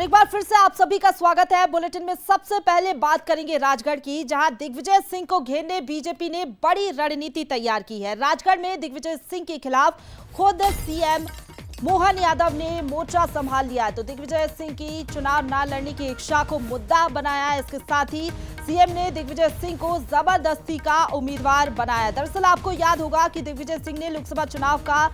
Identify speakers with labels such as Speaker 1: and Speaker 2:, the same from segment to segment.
Speaker 1: एक बार फिर से आप सभी का स्वागत है। बुलेटिन में सबसे पहले बात करेंगे राजगढ़ की, जहां दिग्विजय सिंह को घेरने बीजेपी ने बड़ी रणनीति तैयार की है। राजगढ़ में दिग्विजय सिंह के खिलाफ खुद सीएम मोहन यादव ने मोर्चा संभाल लिया। तो दिग्विजय सिंह की चुनाव न लड़ने की इच्छा को मुद्दा बनाया। इसके साथ ही सीएम ने दिग्विजय सिंह को जबरदस्ती का उम्मीदवार बनाया। दरअसल आपको याद होगा कि दिग्विजय सिंह ने लोकसभा चुनाव का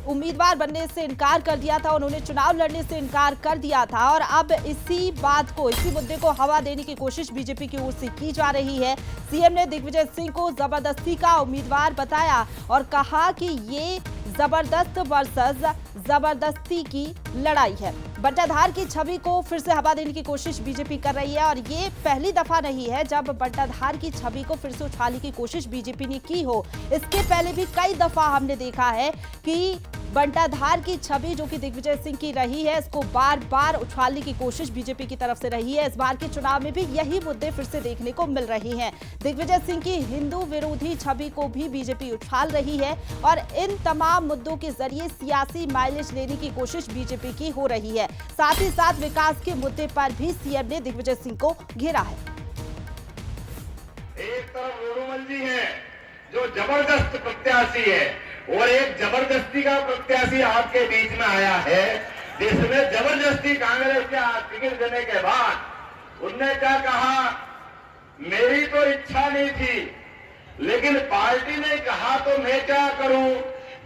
Speaker 1: उम्मीदवार बनने से इनकार कर दिया था। उन्होंने चुनाव लड़ने से इनकार कर दिया था और अब इसी मुद्दे को हवा देने की कोशिश बीजेपी की ओर से की जा रही है। सीएम ने दिग्विजय सिंह को जबरदस्ती का उम्मीदवार बताया और कहा कि ये जबरदस्त वर्सेस जबरदस्ती की लड़ाई है। बंटाधार की छवि को फिर से हवा देने की कोशिश बीजेपी कर रही है और ये पहली दफा नहीं है जब बंटाधार की छवि को फिर से उछालने की कोशिश बीजेपी ने की हो। इसके पहले भी कई दफा हमने देखा है कि बंटाधार की छवि जो कि दिग्विजय सिंह की रही है, इसको बार बार उछालने की कोशिश बीजेपी की तरफ से रही है। इस बार के चुनाव में भी यही मुद्दे फिर से देखने को मिल रहे हैं। दिग्विजय सिंह की हिंदू विरोधी छवि को भी बीजेपी उछाल रही है और इन तमाम मुद्दों के जरिए सियासी माइलेज लेने की कोशिश बीजेपी की हो रही है। साथ ही साथ विकास के मुद्दे पर भी सीएम ने दिग्विजय सिंह को घेरा है।
Speaker 2: एक तरफ रोडोमल जी है जो जबरदस्त प्रत्याशी है और एक जबरदस्ती का प्रत्याशी आपके बीच में आया है, जिसमें जबरदस्ती कांग्रेस के टिकट देने के बाद उनने क्या कहा, मेरी तो इच्छा नहीं थी लेकिन पार्टी ने कहा तो मैं क्या करूं।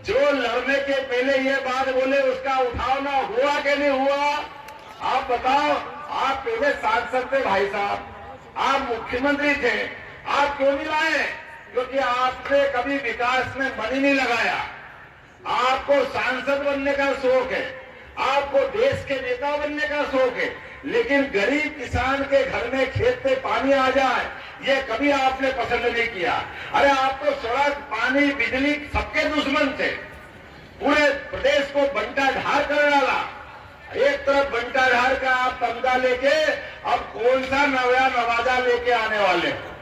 Speaker 2: जो लड़ने के पहले ये बात बोले उसका उठावना हुआ कि नहीं हुआ, आप बताओ। आप पहले सांसद थे भाई साहब, आप मुख्यमंत्री थे, आप क्यों नहीं लाए? क्योंकि आपने कभी विकास में मन ही नहीं लगाया। आपको सांसद बनने का शौक है, आपको देश के नेता बनने का शौक है, लेकिन गरीब किसान के घर में खेत पे पानी आ जाए ये कभी आपने पसंद नहीं किया। अरे आप तो सड़क, पानी, बिजली सबके दुश्मन थे। पूरे प्रदेश को बंटाधार कर डाला। एक तरफ बंटाधार का आप तमगा लेके अब कौन सा नया नवाजा लेके आने वाले हो।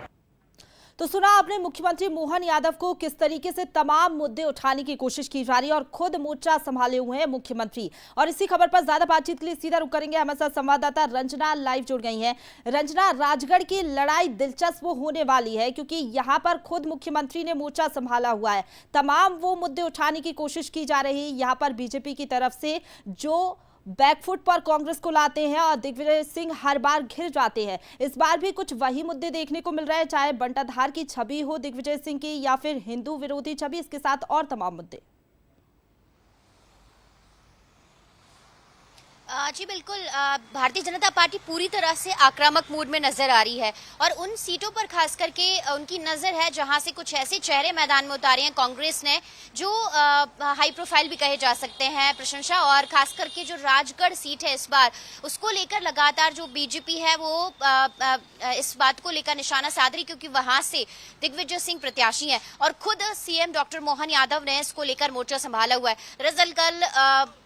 Speaker 1: तो सुना आपने मुख्यमंत्री मोहन यादव को किस तरीके से तमाम मुद्दे उठाने की कोशिश की जा रही है और खुद मोर्चा संभाले हुए हैं मुख्यमंत्री। और इसी खबर पर ज्यादा बातचीत के लिए सीधा रुख करेंगे, हमारे साथ संवाददाता रंजना लाइव जुड़ गई हैं। रंजना, राजगढ़ की लड़ाई दिलचस्प होने वाली है क्योंकि यहाँ पर खुद मुख्यमंत्री ने मोर्चा संभाला हुआ है। तमाम वो मुद्दे उठाने की कोशिश की जा रही है यहाँ पर बीजेपी की तरफ से, जो बैकफुट पर कांग्रेस को लाते हैं और दिग्विजय सिंह हर बार घिर जाते हैं। इस बार भी कुछ वही मुद्दे देखने को मिल रहे हैं, चाहे बंटाधार की छवि हो दिग्विजय सिंह की या फिर हिंदू विरोधी छवि, इसके साथ और तमाम मुद्दे।
Speaker 3: जी बिल्कुल, भारतीय जनता पार्टी पूरी तरह से आक्रामक मूड में नजर आ रही है और उन सीटों पर खास करके उनकी नजर है जहां से कुछ ऐसे चेहरे मैदान में उतारे हैं कांग्रेस ने जो हाई प्रोफाइल भी कहे जा सकते हैं, प्रशंसा। और खास करके जो राजगढ़ सीट है इस बार, उसको लेकर लगातार जो बीजेपी है वो इस बात को लेकर निशाना साध रही, क्योंकि वहां से दिग्विजय सिंह प्रत्याशी हैं और खुद सीएम डॉक्टर मोहन यादव ने इसको लेकर मोर्चा संभाला हुआ है। दरअसल कल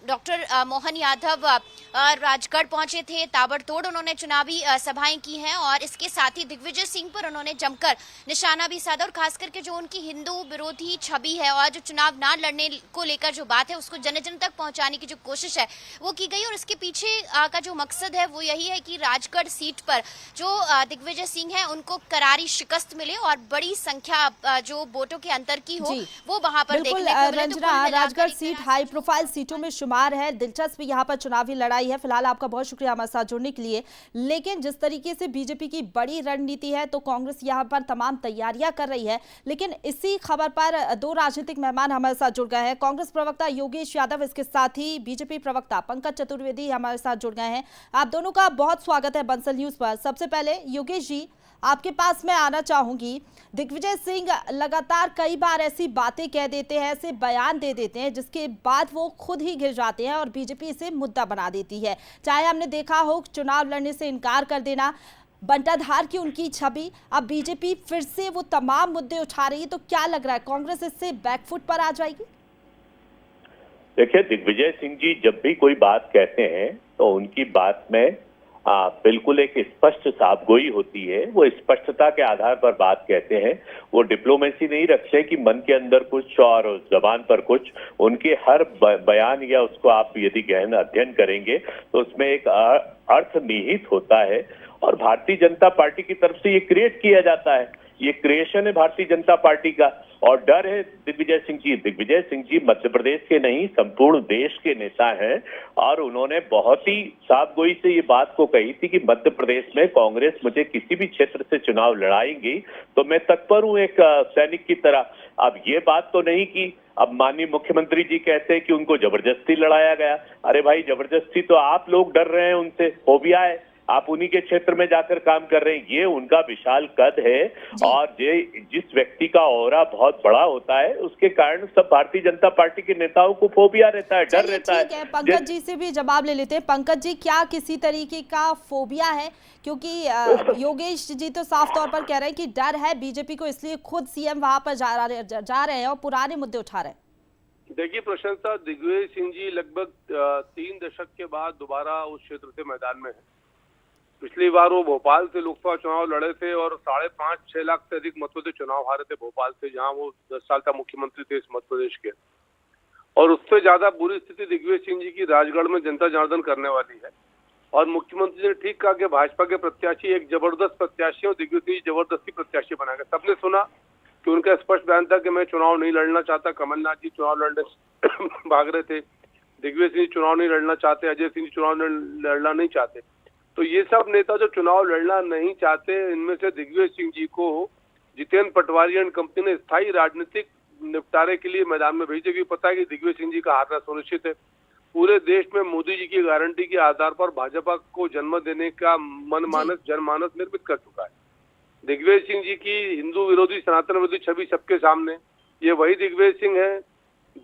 Speaker 3: डॉक्टर मोहन यादव राजगढ़ पहुंचे थे, ताबड़तोड़ उन्होंने चुनावी सभाएं की हैं और इसके साथ ही दिग्विजय सिंह पर उन्होंने जमकर निशाना भी साधा और खास करके जो उनकी हिंदू विरोधी छवि है और जो चुनाव ना लड़ने को लेकर जो बात है उसको जन जन तक पहुंचाने की जो कोशिश है वो की गई। और इसके पीछे का जो मकसद है वो यही है कि राजगढ़ सीट पर जो दिग्विजय सिंह है उनको करारी शिकस्त मिले और बड़ी संख्या जो वोटों के अंतर की हो वो वहां पर देखने को मिले।
Speaker 1: Ranjana, Rajgarh seat high profile सीटों में शुमार है, दिलचस्प यहाँ पर चुनावी लड़ाई है। फिलहाल आपका बहुत शुक्रिया हमारे साथ जुड़ने के लिए। लेकिन जिस तरीके से बीजेपी की बड़ी रणनीति है तो कांग्रेस यहाँ पर तमाम तैयारियां कर रही है। लेकिन इसी खबर पर दो राजनीतिक मेहमान हमारे साथ जुड़ गए हैं। कांग्रेस प्रवक्ता योगेश यादव, इसके साथ ही बीजेपी प्रवक्ता पंकज चतुर्वेदी हमारे साथ जुड़ गए हैं। आप दोनों का बहुत स्वागत है बंसल न्यूज पर। सबसे पहले योगेश जी, आपके पास मैं आना चाहूंगी। दिग्विजय सिंह लगातार कई बार ऐसी बातें कह देते हैं, ऐसे बयान दे देते हैं जिसके बाद वो खुद ही घिर जाते हैं और बीजेपी इसे मुद्दा बना देती है। चाहे हमने देखा हो चुनाव लड़ने से इनकार कर देना, बंटाधार की उनकी छवि, अब बीजेपी फिर से वो तमाम मुद्दे उठा रही है। तो क्या लग रहा है कांग्रेस इससे बैकफुट पर आ जाएगी?
Speaker 4: देखिए, दिग्विजय सिंह जी जब भी कोई बात कहते हैं तो उनकी बात में बिल्कुल एक स्पष्ट साफगोई होती है। वो स्पष्टता के आधार पर बात कहते हैं। वो डिप्लोमेसी नहीं रखते कि मन के अंदर कुछ और जबान पर कुछ। उनके हर बयान या उसको आप यदि गहन अध्ययन करेंगे तो उसमें एक अर्थ निहित होता है और भारतीय जनता पार्टी की तरफ से ये क्रिएट किया जाता है। ये क्रिएशन है भारतीय जनता पार्टी का। और डर है दिग्विजय सिंह जी। दिग्विजय सिंह जी मध्य प्रदेश के नहीं संपूर्ण देश के नेता हैं और उन्होंने बहुत ही साफगोई से ये बात को कही थी कि मध्य प्रदेश में कांग्रेस मुझे किसी भी क्षेत्र से चुनाव लड़ाएगी तो मैं तत्पर हूं एक सैनिक की तरह। अब ये बात तो नहीं कि अब माननीय मुख्यमंत्री जी कहते हैं कि उनको जबरदस्ती लड़ाया गया। अरे भाई, जबरदस्ती तो आप लोग डर रहे हैं उनसे, फोबिया है। आप उन्हीं के क्षेत्र में जाकर काम कर रहे हैं। ये उनका विशाल कद है और ये जिस व्यक्ति का ऑरा बहुत बड़ा होता है उसके कारण सब भारतीय जनता पार्टी के नेताओं को फोबिया रहता है, डर रहता है।
Speaker 1: ठीक है, पंकज जी से भी जवाब ले लेते हैं। पंकज जी, क्या किसी तरीके का फोबिया है? क्योंकि योगेश जी तो साफ तौर पर कह रहे हैं कि डर है बीजेपी को, इसलिए खुद सीएम वहां पर जा रहे हैं और पुराने मुद्दे उठा रहे हैं।
Speaker 5: देखिए प्रशंसा, दिग्विजय सिंह जी लगभग 3 दशक के बाद दोबारा उस क्षेत्र से मैदान में है। पिछली बार वो भोपाल से लोकसभा चुनाव लड़े थे और 5.5-6 लाख से अधिक मतों से चुनाव हारे थे भोपाल से, जहां वो 10 साल तक मुख्यमंत्री थे इस मध्य प्रदेश के। और उससे ज्यादा बुरी स्थिति दिग्विजय सिंह जी की राजगढ़ में जनता जनार्दन करने वाली है। और मुख्यमंत्री ने ठीक कहा कि भाजपा के प्रत्याशी एक जबरदस्त प्रत्याशी और दिग्विजय सिंह जी जबरदस्ती प्रत्याशी बनाएगा। सबने सुना कि उनका स्पष्ट बयान था कि मैं चुनाव नहीं लड़ना चाहता। कमलनाथ जी चुनाव लड़ने भाग रहे थे, दिग्विजय सिंह चुनाव नहीं लड़ना चाहते, अजय सिंह चुनाव लड़ना नहीं चाहते। तो ये सब नेता जो चुनाव लड़ना नहीं चाहते, इनमें से दिग्विजय सिंह जी को जितेंद्र पटवारी एंड कंपनी ने स्थायी राजनीतिक निपटारे के लिए मैदान में भेजे, क्योंकि पता है कि दिग्विजय सिंह जी का हारना सुनिश्चित है। पूरे देश में मोदी जी की गारंटी के आधार पर भाजपा को जन्म देने का जनमानस निर्मित कर चुका है। दिग्विजय सिंह जी की हिंदू विरोधी सनातन विरोधी छवि सबके सामने। ये वही दिग्विजय सिंह है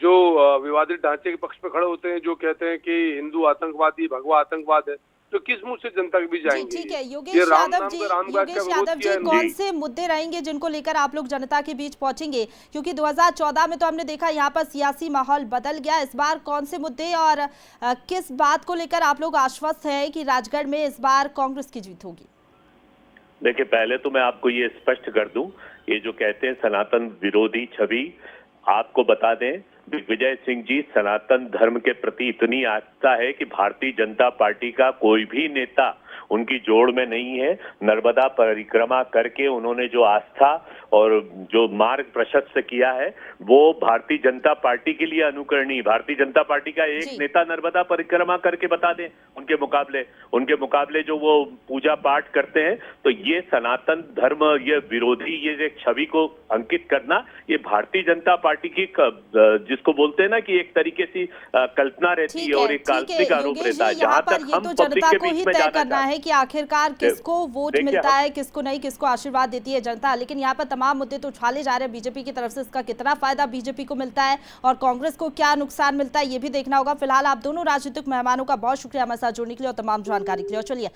Speaker 5: जो विवादित ढांचे के पक्ष में खड़े होते हैं, जो कहते हैं कि हिंदू आतंकवादी भगवा आतंकवाद है। तो किस मुंह से जनता के बीच जाएंगे?
Speaker 1: ठीक है, योगेश यादव जी कौन से मुद्दे रहेंगे जिनको लेकर आप लोग जनता के बीच पहुंचेंगे? क्योंकि 2014 में तो हमने देखा यहाँ पर सियासी माहौल बदल गया। इस बार कौन से मुद्दे और किस बात को लेकर आप लोग आश्वस्त हैं कि राजगढ़ में इस बार कांग्रेस की जीत होगी?
Speaker 4: देखिए, पहले तो मैं आपको ये स्पष्ट कर दूं, ये जो कहते हैं सनातन विरोधी छवि, आपको बता दें दिग्विजय सिंह जी सनातन धर्म के प्रति इतनी आस्था है कि भारतीय जनता पार्टी का कोई भी नेता उनकी जोड़ में नहीं है। नर्मदा परिक्रमा करके उन्होंने जो आस्था और जो मार्ग प्रशस्त किया है वो भारतीय जनता पार्टी के लिए अनुकरणीय। भारतीय जनता पार्टी का एक नेता नर्मदा परिक्रमा करके बता दें उनके मुकाबले जो वो पूजा पाठ करते हैं। तो ये सनातन धर्म, ये विरोधी, ये एक छवि को अंकित करना, ये भारतीय जनता पार्टी की जिसको बोलते हैं ना कि एक तरीके से कल्पना रहती है और एक काल्पनिक आरोप रहता है। जहां तक हम पब्लिक के बीच में जाना
Speaker 1: है कि आखिरकार किसको वोट मिलता है, किसको नहीं, किसको आशीर्वाद देती है जनता। लेकिन यहाँ पर तमाम मुद्दे तो उछाले जा रहे हैं बीजेपी की तरफ से। इसका कितना फायदा बीजेपी को मिलता है और कांग्रेस को क्या नुकसान मिलता है, ये भी देखना होगा। फिलहाल आप दोनों राजनीतिक मेहमानों का बहुत शुक्रिया हमारे साथ जुड़ने के लिए और तमाम जानकारी के लिए। चलिए